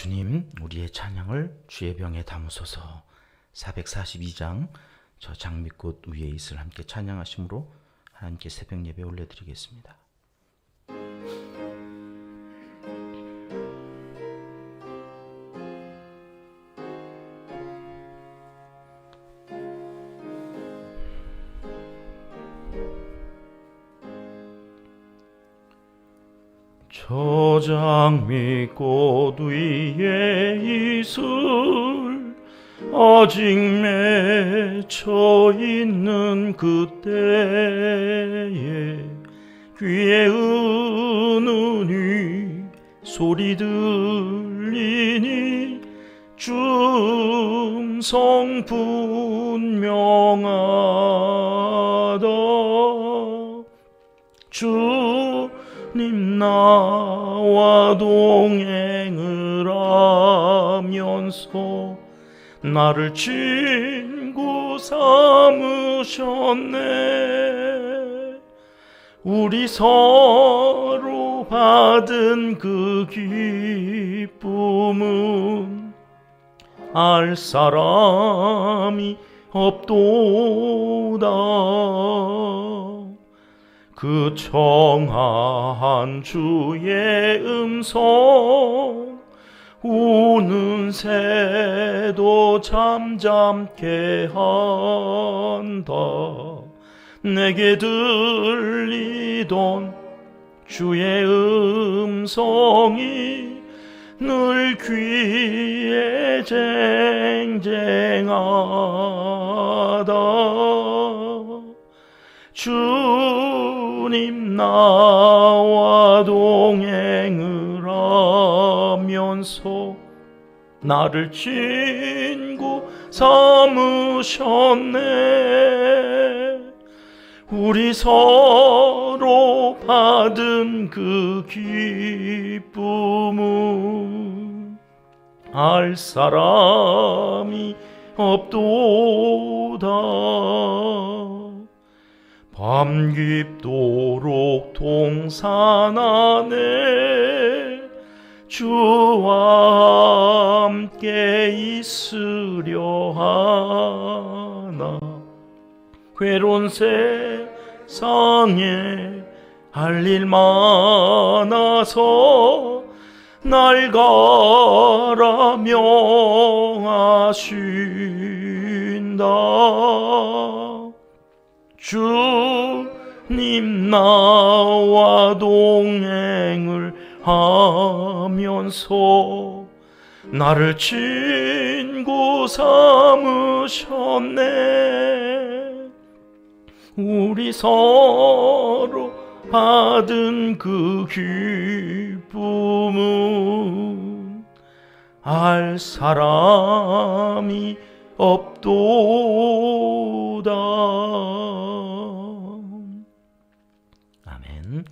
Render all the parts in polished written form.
주님, 우리의 찬양을 주의 병에 담으소서. 442장 저 장미꽃 위에 있을 함께 찬양하심으로 하나님께 새벽 예배 올려드리겠습니다. 저 장미꽃 위에 있을 아직 맺혀 있는 그때에 귀에 은은히 소리 들리니 춤성 분명하다. 주님 나와 동행을 하면서 나를 친구 삼으셨네. 우리 서로 받은 그 기쁨은 알 사람이 없도다. 그 청아한 주의 음성 우는 새도 잠잠케 한다. 내게 들리던 주의 음성이 늘 귀에 쟁쟁하다. 주님 나와 동행을 하면서 나를 친구 삼으셨네. 우리 서로 받은 그 기쁨은 알 사람이 없도다. 밤 깊도록 동산 안에 주와 함께 있으려 하나. 괴로운 세상에 할 일 많아서 날 가라 명하신다. 주님 나와 동행을 하면서 나를 친구 삼으셨네. 우리 서로 받은 그 기쁨은 알 사람이 없도다. 아멘.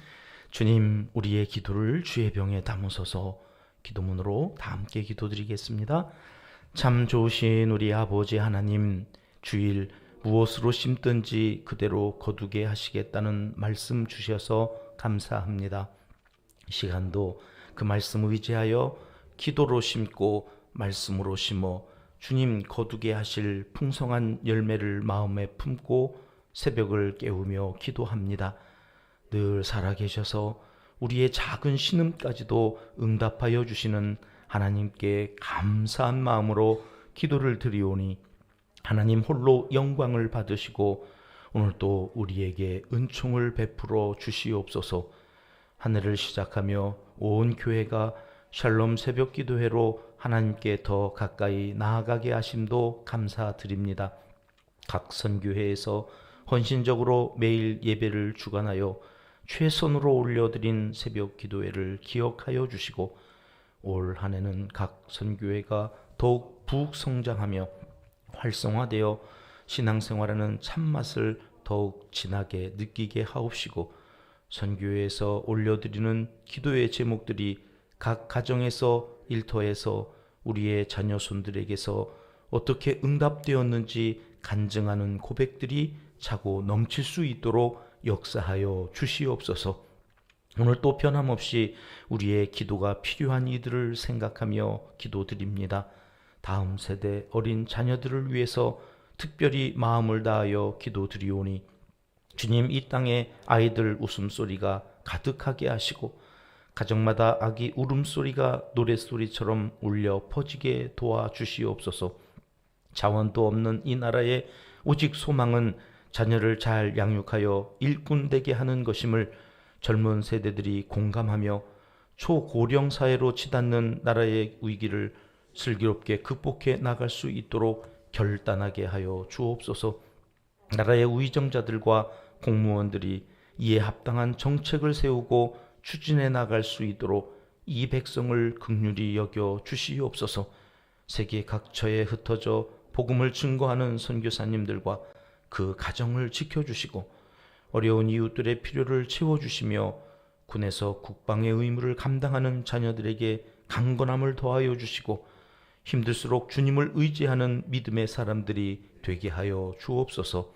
주님, 우리의 기도를 주의 병에 담으소서. 기도문으로 다 함께 기도드리겠습니다. 참 좋으신 우리 아버지 하나님, 주일 무엇으로 심든지 그대로 거두게 하시겠다는 말씀 주셔서 감사합니다. 이 시간도 그 말씀 의지하여 기도로 심고 말씀으로 심어 주님 거두게 하실 풍성한 열매를 마음에 품고 새벽을 깨우며 기도합니다. 늘 살아계셔서 우리의 작은 신음까지도 응답하여 주시는 하나님께 감사한 마음으로 기도를 드리오니 하나님 홀로 영광을 받으시고 오늘도 우리에게 은총을 베풀어 주시옵소서. 한 해를 시작하며 온 교회가 샬롬 새벽 기도회로 하나님께 더 가까이 나아가게 하심도 감사드립니다. 각 선교회에서 헌신적으로 매일 예배를 주관하여 최선으로 올려드린 새벽 기도회를 기억하여 주시고 올 한 해는 각 선교회가 더욱 부흥 성장하며 활성화되어 신앙생활하는 참맛을 더욱 진하게 느끼게 하옵시고 선교회에서 올려드리는 기도의 제목들이 각 가정에서 일터에서 우리의 자녀손들에게서 어떻게 응답되었는지 간증하는 고백들이 차고 넘칠 수 있도록 역사하여 주시옵소서. 오늘 또 변함없이 우리의 기도가 필요한 이들을 생각하며 기도드립니다. 다음 세대 어린 자녀들을 위해서 특별히 마음을 다하여 기도드리오니 주님, 이 땅에 아이들 웃음소리가 가득하게 하시고 가정마다 아기 울음소리가 노랫소리처럼 울려 퍼지게 도와주시옵소서. 자원도 없는 이 나라에 오직 소망은 자녀를 잘 양육하여 일꾼 되게 하는 것임을 젊은 세대들이 공감하며 초고령 사회로 치닫는 나라의 위기를 슬기롭게 극복해 나갈 수 있도록 결단하게 하여 주옵소서. 나라의 위정자들과 공무원들이 이에 합당한 정책을 세우고 추진해 나갈 수 있도록 이 백성을 긍휼히 여겨 주시옵소서. 세계 각처에 흩어져 복음을 증거하는 선교사님들과 그 가정을 지켜주시고 어려운 이웃들의 필요를 채워주시며 군에서 국방의 의무를 감당하는 자녀들에게 강건함을 더하여 주시고 힘들수록 주님을 의지하는 믿음의 사람들이 되게 하여 주옵소서.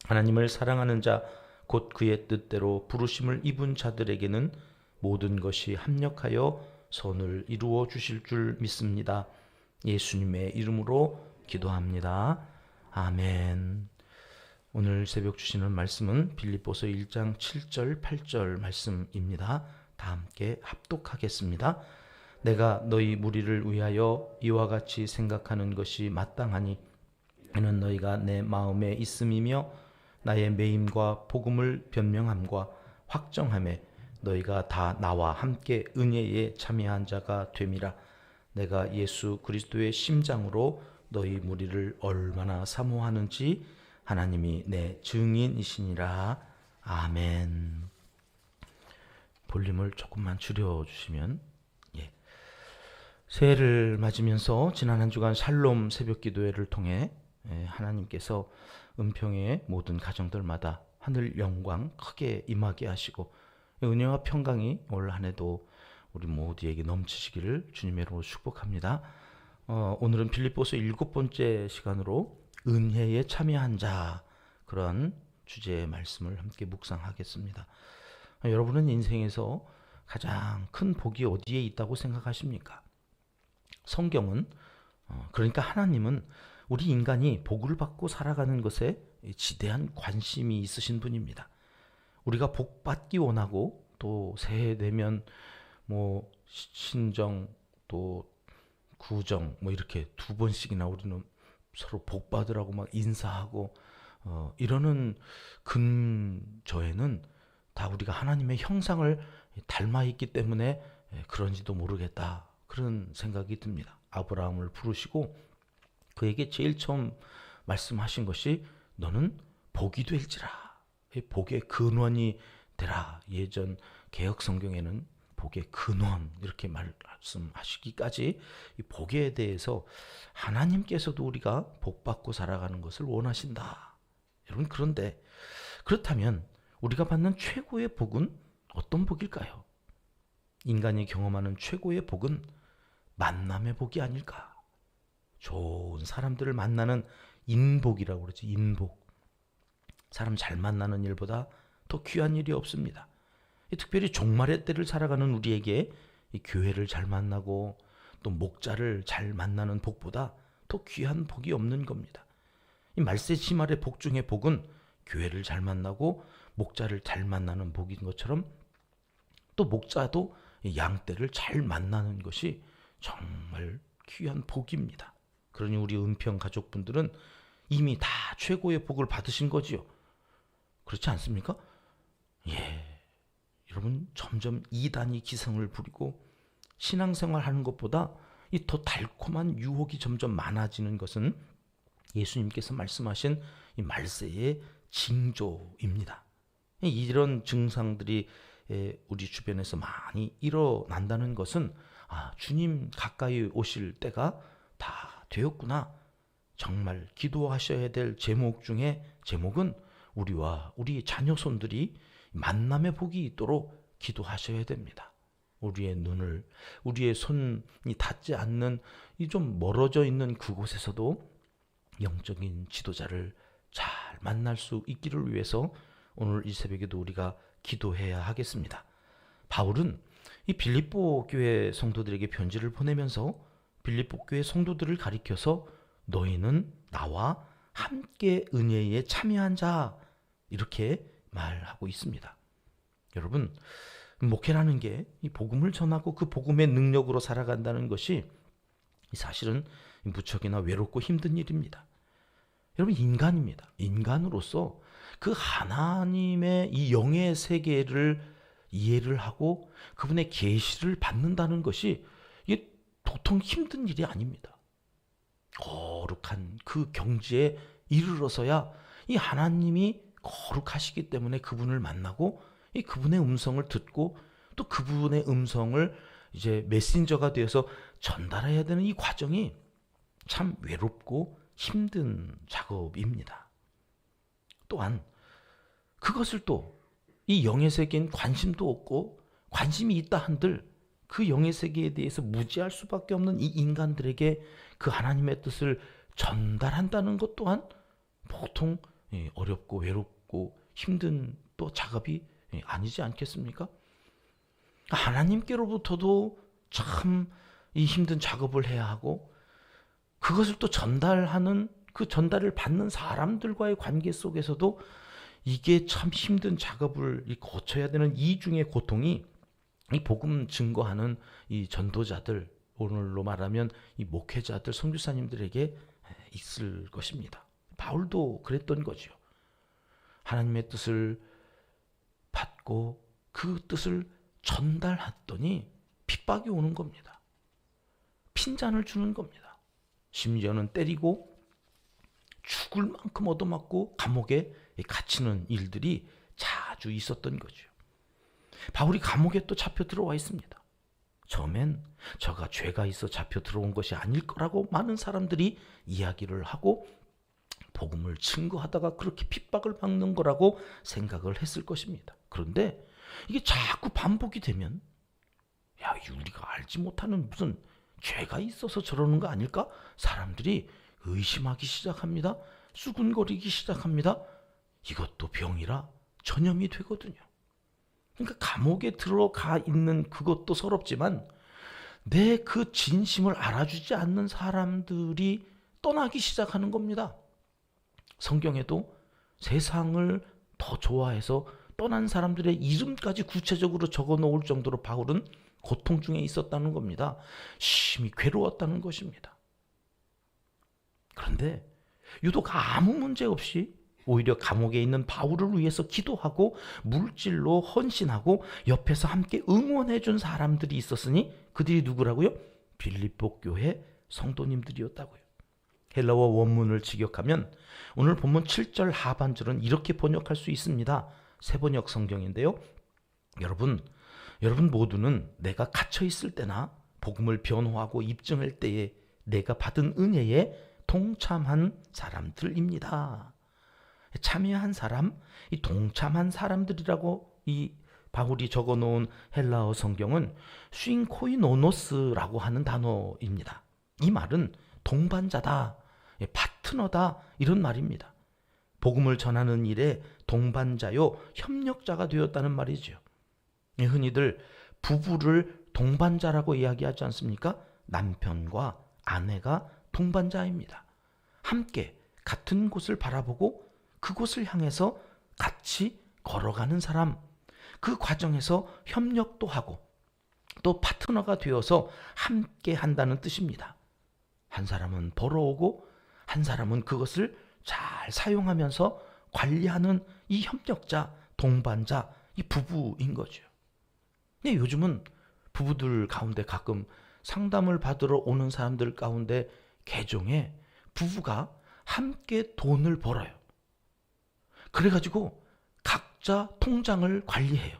하나님을 사랑하는 자 곧 그의 뜻대로 부르심을 입은 자들에게는 모든 것이 합력하여 선을 이루어 주실 줄 믿습니다. 예수님의 이름으로 기도합니다. 아멘. 오늘 새벽 주시는 말씀은 빌립보서 1장 7절 8절 말씀입니다. 다 함께 합독하겠습니다. 내가 너희 무리를 위하여 이와 같이 생각하는 것이 마땅하니 이는 너희가 내 마음에 있음이며 나의 매임과 복음을 변명함과 확정함에 너희가 다 나와 함께 은혜에 참여한 자가 됨이라. 내가 예수 그리스도의 심장으로 너희 무리를 얼마나 사모하는지 하나님이 내 증인이시니라. 아멘. 볼륨을 조금만 줄여주시면. 새해를 맞으면서 지난 한 주간 샬롬 새벽기도회를 통해 하나님께서 은평의 모든 가정들마다 하늘 영광 크게 임하게 하시고 은혜와 평강이 올 한 해도 우리 모두에게 넘치시기를 주님의 이름으로 축복합니다. 오늘은 빌립보서 7번째 시간으로 은혜에 참여한 자, 그런 주제의 말씀을 함께 묵상하겠습니다. 여러분은 인생에서 가장 큰 복이 어디에 있다고 생각하십니까? 성경은 그러니까 하나님은 우리 인간이 복을 받고 살아가는 것에 지대한 관심이 있으신 분입니다. 우리가 복 받기 원하고 또 새해 되면 뭐 신정 또 구정 뭐 이렇게 두 번씩이나 우리는 서로 복 받으라고 막 인사하고 이러는 근저에는 다 우리가 하나님의 형상을 닮아 있기 때문에 그런지도 모르겠다, 그런 생각이 듭니다. 아브라함을 부르시고 그에게 제일 처음 말씀하신 것이 너는 복이 될지라, 복의 근원이 되라. 예전 개혁 성경에는 복의 근원 이렇게 말씀하시기까지 이 복에 대해서 하나님께서도 우리가 복 받고 살아가는 것을 원하신다. 여러분, 그런데 그렇다면 우리가 받는 최고의 복은 어떤 복일까요? 인간이 경험하는 최고의 복은 만남의 복이 아닐까? 좋은 사람들을 만나는 인복이라고 그러죠. 인복. 사람 잘 만나는 일보다 더 귀한 일이 없습니다. 특별히 종말의 때를 살아가는 우리에게 이 교회를 잘 만나고 또 목자를 잘 만나는 복보다 더 귀한 복이 없는 겁니다. 이 말세지말의 복 중의 복은 교회를 잘 만나고 목자를 잘 만나는 복인 것처럼 또 목자도 양떼를 잘 만나는 것이 정말 귀한 복입니다. 그러니 우리 은평 가족분들은 이미 다 최고의 복을 받으신 거지요. 그렇지 않습니까? 여러분, 점점 이단이 기승을 부리고 신앙생활 하는 것보다 이 더 달콤한 유혹이 점점 많아지는 것은 예수님께서 말씀하신 이 말세의 징조입니다. 이런 증상들이 우리 주변에서 많이 일어난다는 것은 주님 가까이 오실 때가 다 되었구나. 정말 기도하셔야 될 제목 중에 제목은 우리와 우리 자녀손들이 만남의 복이 있도록 기도하셔야 됩니다. 우리의 눈을, 우리의 손이 닿지 않는 이 좀 멀어져 있는 그곳에서도 영적인 지도자를 잘 만날 수 있기를 위해서 오늘 이 새벽에도 우리가 기도해야 하겠습니다. 바울은 이 빌립보 교회 성도들에게 편지를 보내면서 빌립보 교회 성도들을 가리켜서 너희는 나와 함께 은혜에 참여한 자 이렇게 말하고 있습니다. 여러분, 목회라는 게 이 복음을 전하고 그 복음의 능력으로 살아간다는 것이 사실은 무척이나 외롭고 힘든 일입니다. 여러분, 인간입니다. 인간으로서 그 하나님의 이 영의 세계를 이해를 하고 그분의 계시를 받는다는 것이 이게 보통 힘든 일이 아닙니다. 거룩한 그 경지에 이르러서야 이 하나님이 거룩하시기 때문에 그분을 만나고 이 그분의 음성을 듣고 또 그분의 음성을 이제 메신저가 되어서 전달해야 되는 이 과정이 참 외롭고 힘든 작업입니다. 또한 그것을 또 이 영의 세계엔 관심도 없고 관심이 있다 한들 그 영의 세계에 대해서 무지할 수밖에 없는 이 인간들에게 그 하나님의 뜻을 전달한다는 것 또한 보통 어렵고 외롭고 힘든 또 작업이 아니지 않겠습니까? 하나님께로부터도 참 이 힘든 작업을 해야 하고 그것을 또 전달하는 그 전달을 받는 사람들과의 관계 속에서도 이게 참 힘든 작업을 거쳐야 되는 이중의 고통이 이 복음 증거하는 이 전도자들, 오늘로 말하면 이 목회자들, 선교사님들에게 있을 것입니다. 바울도 그랬던 거죠. 하나님의 뜻을 받고 그 뜻을 전달했더니 핍박이 오는 겁니다. 핀잔을 주는 겁니다. 심지어는 때리고 죽을 만큼 얻어맞고 감옥에 갇히는 일들이 자주 있었던 거죠. 바울이 감옥에 또 잡혀 들어와 있습니다. 처음엔 저가 죄가 있어 잡혀 들어온 것이 아닐 거라고 많은 사람들이 이야기를 하고 복음을 증거하다가 그렇게 핍박을 받는 거라고 생각을 했을 것입니다. 그런데 이게 자꾸 반복이 되면 야, 우리가 알지 못하는 무슨 죄가 있어서 저러는 거 아닐까? 사람들이 의심하기 시작합니다. 수군거리기 시작합니다. 이것도 병이라 전염이 되거든요. 그러니까 감옥에 들어가 있는 그것도 서럽지만 내 그 진심을 알아주지 않는 사람들이 떠나기 시작하는 겁니다. 성경에도 세상을 더 좋아해서 떠난 사람들의 이름까지 구체적으로 적어 놓을 정도로 바울은 고통 중에 있었다는 겁니다. 심히 괴로웠다는 것입니다. 그런데 유독 아무 문제 없이 오히려 감옥에 있는 바울을 위해서 기도하고 물질로 헌신하고 옆에서 함께 응원해 준 사람들이 있었으니 그들이 누구라고요? 빌립보 교회 성도님들이었다고요. 헬라어 원문을 직역하면 오늘 본문 7절 하반절은 이렇게 번역할 수 있습니다. 새번역 성경인데요. 여러분 모두는 내가 갇혀 있을 때나 복음을 변호하고 입증할 때에 내가 받은 은혜에 동참한 사람들입니다. 참여한 사람, 이 동참한 사람들이라고 이 바울이 적어놓은 헬라어 성경은 쉰코이노노스라고 하는 단어입니다. 이 말은 동반자다, 파트너다 이런 말입니다. 복음을 전하는 일에 동반자요 협력자가 되었다는 말이죠. 흔히들 부부를 동반자라고 이야기하지 않습니까? 남편과 아내가 동반자입니다. 함께 같은 곳을 바라보고 그곳을 향해서 같이 걸어가는 사람, 그 과정에서 협력도 하고 또 파트너가 되어서 함께 한다는 뜻입니다. 한 사람은 벌어오고 한 사람은 그것을 잘 사용하면서 관리하는 이 협력자, 동반자, 이 부부인 거죠. 근데 요즘은 부부들 가운데 가끔 상담을 받으러 오는 사람들 가운데 개종에 부부가 함께 돈을 벌어요. 그래가지고 각자 통장을 관리해요.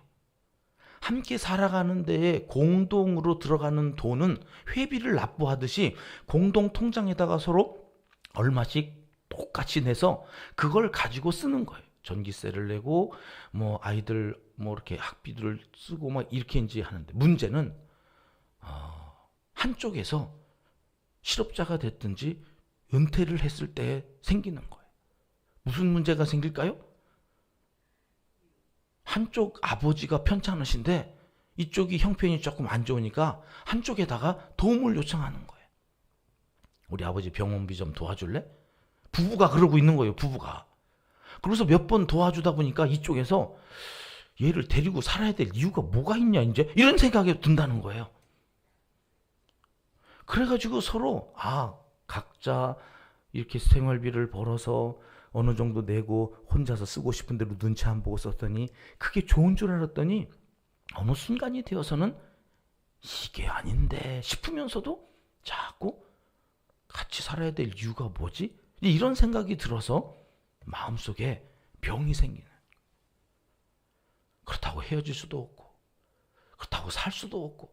함께 살아가는 데에 공동으로 들어가는 돈은 회비를 납부하듯이 공동 통장에다가 서로 얼마씩 똑같이 내서 그걸 가지고 쓰는 거예요. 전기세를 내고 뭐 아이들 뭐 이렇게 학비들을 쓰고 막 이렇게 이제 하는데 문제는 한쪽에서 실업자가 됐든지 은퇴를 했을 때 생기는 거예요. 무슨 문제가 생길까요? 한쪽 아버지가 편찮으신데 이쪽이 형편이 조금 안 좋으니까 한쪽에다가 도움을 요청하는 거예요. 우리 아버지 병원비 좀 도와줄래? 부부가 그러고 있는 거예요, 부부가. 그래서 몇 번 도와주다 보니까 이쪽에서 얘를 데리고 살아야 될 이유가 뭐가 있냐, 이제 이런 생각이 든다는 거예요. 그래가지고 서로 각자 이렇게 생활비를 벌어서 어느 정도 내고 혼자서 쓰고 싶은 대로 눈치 안 보고 썼더니 그게 좋은 줄 알았더니 어느 순간이 되어서는 이게 아닌데 싶으면서도 자꾸 같이 살아야 될 이유가 뭐지? 이런 생각이 들어서 마음속에 병이 생기는. 그렇다고 헤어질 수도 없고 그렇다고 살 수도 없고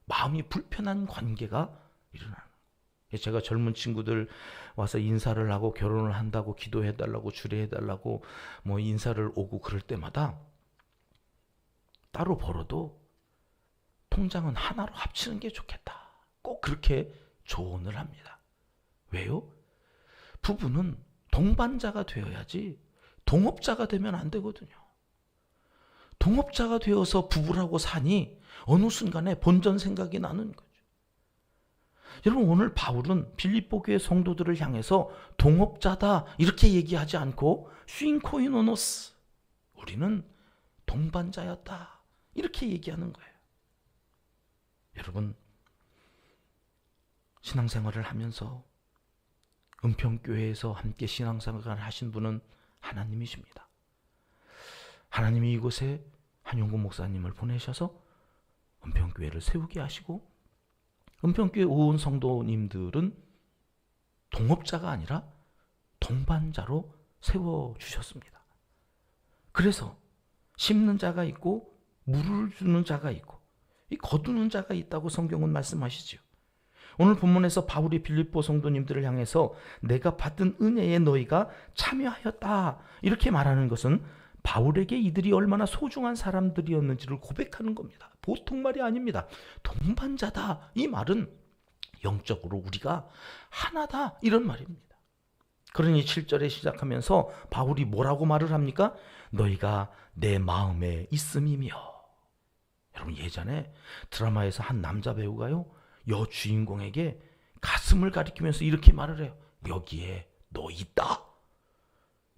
마음이 불편한 관계가 일어나는 거예요. 제가 젊은 친구들 와서 인사를 하고 결혼을 한다고 기도해달라고 주례해달라고 뭐 인사를 오고 그럴 때마다 따로 벌어도 통장은 하나로 합치는 게 좋겠다. 꼭 그렇게 조언을 합니다. 왜요? 부부는 동반자가 되어야지 동업자가 되면 안 되거든요. 동업자가 되어서 부부라고 사니 어느 순간에 본전 생각이 나는 거죠. 여러분, 오늘 바울은 빌립보 교회 성도들을 향해서 동업자다 이렇게 얘기하지 않고 슈인코이노노스, 우리는 동반자였다 이렇게 얘기하는 거예요. 여러분, 신앙생활을 하면서 은평교회에서 함께 신앙생활을 하신 분은 하나님이십니다. 하나님이 이곳에 한용구 목사님을 보내셔서 은평교회를 세우게 하시고 은평교회 온 성도님들은 동업자가 아니라 동반자로 세워주셨습니다. 그래서 심는 자가 있고 물을 주는 자가 있고 이 거두는 자가 있다고 성경은 말씀하시죠. 오늘 본문에서 바울이 빌립보 성도님들을 향해서 내가 받은 은혜에 너희가 참여하였다 이렇게 말하는 것은 바울에게 이들이 얼마나 소중한 사람들이었는지를 고백하는 겁니다. 보통 말이 아닙니다. 동반자다, 이 말은 영적으로 우리가 하나다 이런 말입니다. 그러니 7절에 시작하면서 바울이 뭐라고 말을 합니까? 너희가 내 마음에 있음이며. 여러분, 예전에 드라마에서 한 남자 배우가요, 여주인공에게 가슴을 가리키면서 이렇게 말을 해요. 여기에 너 있다.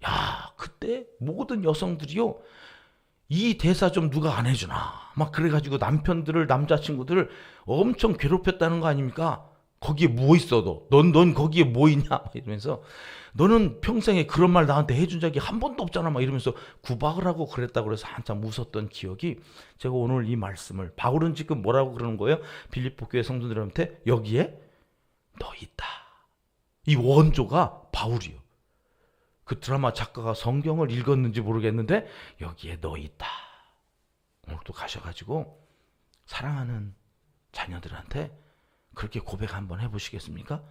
야, 그때 모든 여성들이요, 이 대사 좀 누가 안 해주나 막 그래가지고 남편들을, 남자친구들을 엄청 괴롭혔다는 거 아닙니까? 거기에 뭐 있어 넌 거기에 뭐 있냐 막 이러면서 너는 평생에 그런 말 나한테 해준 적이 한 번도 없잖아 막 이러면서 구박을 하고 그랬다고 그래서 한참 웃었던 기억이, 제가 오늘 이 말씀을, 바울은 지금 뭐라고 그러는 거예요? 빌립보 교회 성도들한테 여기에 너 있다. 이 원조가 바울이요. 그 드라마 작가가 성경을 읽었는지 모르겠는데 여기에 너 있다. 오늘도 가셔가지고 사랑하는 자녀들한테 그렇게 고백 한번 해보시겠습니까?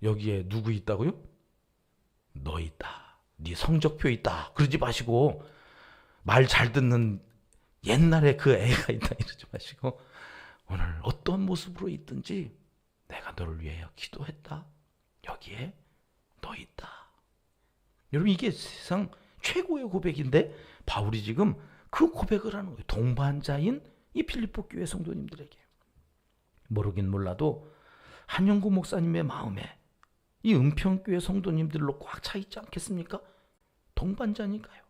여기에 누구 있다고요? 너 있다. 네 성적표 있다. 그러지 마시고 말 잘 듣는 옛날에 그 애가 있다 이러지 마시고 오늘 어떤 모습으로 있든지 내가 너를 위해 기도했다. 여기에 너 있다. 여러분, 이게 세상 최고의 고백인데 바울이 지금 그 고백을 하는 거예요. 동반자인 이 빌립보 교회 성도님들에게. 모르긴 몰라도 한영구 목사님의 마음에 이 은평교회 성도님들로 꽉 차 있지 않겠습니까? 동반자니까요.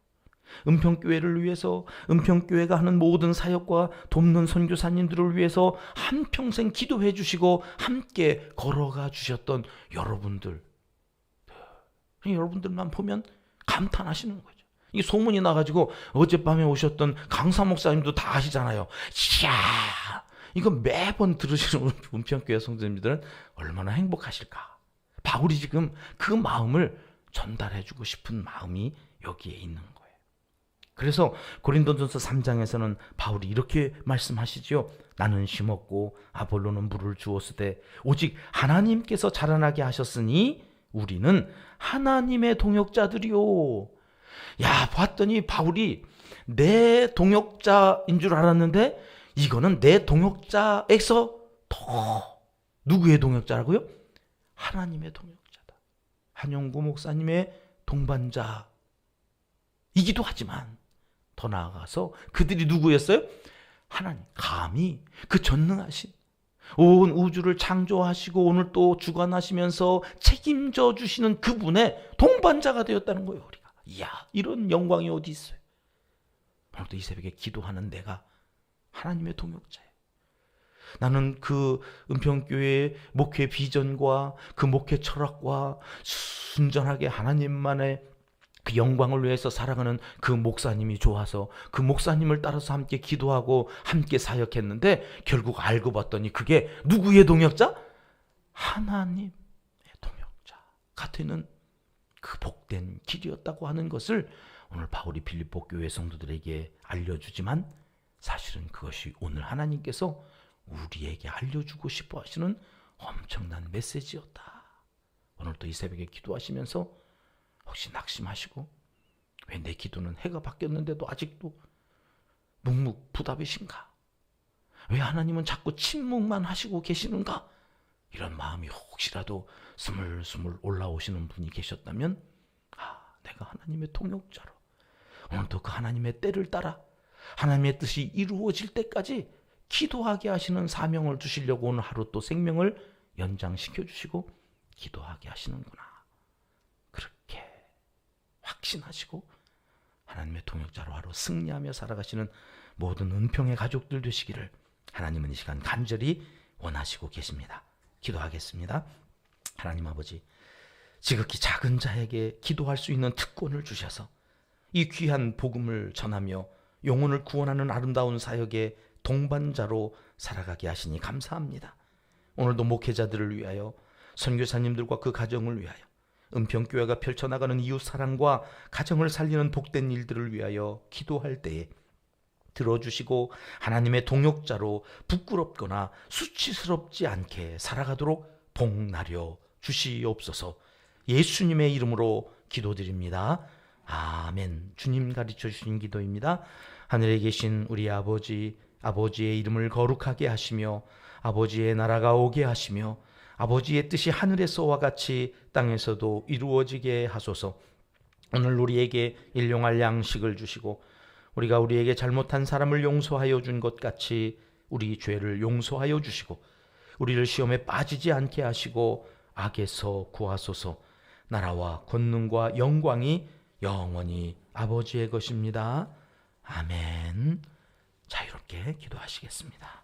은평교회를 위해서, 은평교회가 하는 모든 사역과 돕는 선교사님들을 위해서 한평생 기도해 주시고 함께 걸어가 주셨던 여러분들, 여러분들만 보면 감탄하시는 거죠. 이게 소문이 나가지고 어젯밤에 오셨던 강사 목사님도 다 아시잖아요. 이야, 이거 매번 들으시는 은평교회 성도님들은 얼마나 행복하실까. 바울이 지금 그 마음을 전달해주고 싶은 마음이 여기에 있는 거예요. 그래서 고린도전서 3장에서는 바울이 이렇게 말씀하시죠. 나는 심었고 아볼로는 물을 주었으되 오직 하나님께서 자라나게 하셨으니 우리는 하나님의 동역자들이요. 야, 봤더니 바울이 내 동역자인 줄 알았는데 이거는 내 동역자에서 더 누구의 동역자라고요? 하나님의 동역자다. 한용구 목사님의 동반자이기도 하지만 더 나아가서 그들이 누구였어요? 하나님, 감히 그 전능하신 온 우주를 창조하시고 오늘 또 주관하시면서 책임져 주시는 그분의 동반자가 되었다는 거예요. 우리가. 이야, 이런 영광이 어디 있어요? 오늘도 이 새벽에 기도하는 내가 하나님의 동역자예요. 나는 그 은평교회의 목회 비전과 그 목회 철학과 순전하게 하나님만의 그 영광을 위해서 살아가는 그 목사님이 좋아서 그 목사님을 따라서 함께 기도하고 함께 사역했는데 결국 알고 봤더니 그게 누구의 동역자? 하나님의 동역자가 되는 그 복된 길이었다고 하는 것을 오늘 바울이 빌립보 교회 성도들에게 알려주지만 사실은 그것이 오늘 하나님께서 우리에게 알려주고 싶어 하시는 엄청난 메시지였다. 오늘도 이 새벽에 기도하시면서 혹시 낙심하시고 왜 내 기도는 해가 바뀌었는데도 아직도 묵묵부답이신가? 왜 하나님은 자꾸 침묵만 하시고 계시는가? 이런 마음이 혹시라도 스물스물 올라오시는 분이 계셨다면 내가 하나님의 동역자로 오늘도 그 하나님의 때를 따라 하나님의 뜻이 이루어질 때까지 기도하게 하시는 사명을 주시려고 오늘 하루 또 생명을 연장시켜 주시고 기도하게 하시는구나. 그렇게 확신하시고 하나님의 동역자로 하루 승리하며 살아가시는 모든 은평의 가족들 되시기를 하나님은 이 시간 간절히 원하시고 계십니다. 기도하겠습니다. 하나님 아버지, 지극히 작은 자에게 기도할 수 있는 특권을 주셔서 이 귀한 복음을 전하며 영혼을 구원하는 아름다운 사역의 동반자로 살아가게 하시니 감사합니다. 오늘도 목회자들을 위하여 선교사님들과 그 가정을 위하여 은평교회가 펼쳐나가는 이웃사랑과 가정을 살리는 복된 일들을 위하여 기도할 때에 들어주시고 하나님의 동역자로 부끄럽거나 수치스럽지 않게 살아가도록 복나려 주시옵소서. 예수님의 이름으로 기도드립니다. 아멘. 주님 가르쳐 주신 기도입니다. 하늘에 계신 우리 아버지, 아버지의 이름을 거룩하게 하시며 아버지의 나라가 오게 하시며 아버지의 뜻이 하늘에서와 같이 땅에서도 이루어지게 하소서. 오늘 우리에게 일용할 양식을 주시고 우리가 우리에게 잘못한 사람을 용서하여 준 것 같이 우리 죄를 용서하여 주시고 우리를 시험에 빠지지 않게 하시고 악에서 구하소서. 나라와 권능과 영광이 영원히 아버지의 것입니다. 아멘. 자유롭게 기도하시겠습니다.